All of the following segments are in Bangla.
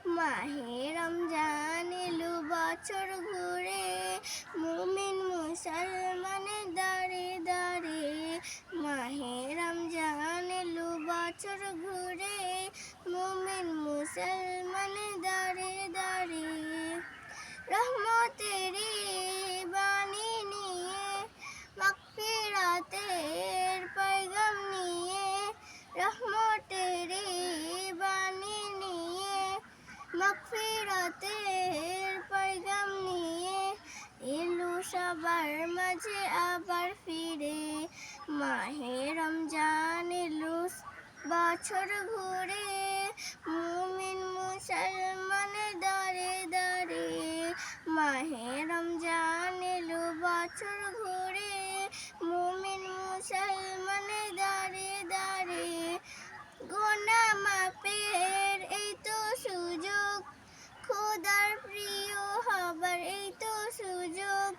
মাহে রমজান এলো বছর ঘুরে, মুমিন মুসলমানের দাঁড়ে দাঁড়ে। মাহে রমজান এলো বছর ঘুরে, মুমিন মুসলমানের দাঁড়ে দাঁড়ে। রহমতেরি বাণী নিয়ে, মাগফিরাতের পয়গাম নিয়ে, রহমতেরি বাণী নিয়ে, মাগফিরাতের পয়গাম নিয়ে এলো সবার মাঝে আবার ফিরে। মাহে রমজান এলো বছর ঘুরে, মুমিন মুসলমানের দাঁড়ে দাঁড়ে। মাহে রমজান এলো বছর ঘুরে, মুমিন মুসলমানের দাঁড়ে দাঁড়ে। গুনাহ মাফের এই তো সুযোগ, খোদার প্রিয় হবার এই তো সুযোগ।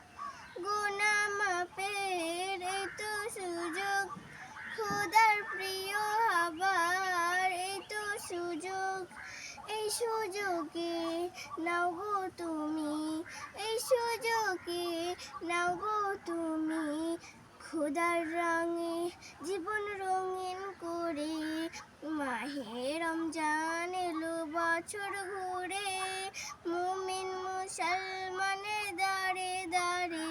গুনাহ মাফের এই তো সুযোগ, খোদার প্রিয় হবার এই তো সুযোগ। এই সুযোগে নাও গো তুমি, এই সুযোগে নাও গো তুমি, খোদার রঙে জীবন রঙিন করে। মাহে রমজান এলো বছর ঘুরে, মুমিন মুসলমানের দাঁড়ে দাঁড়ে।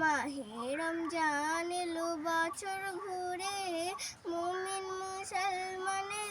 মাহে রমজান এলো বছর ঘুরে, মুমিন মুসলমানের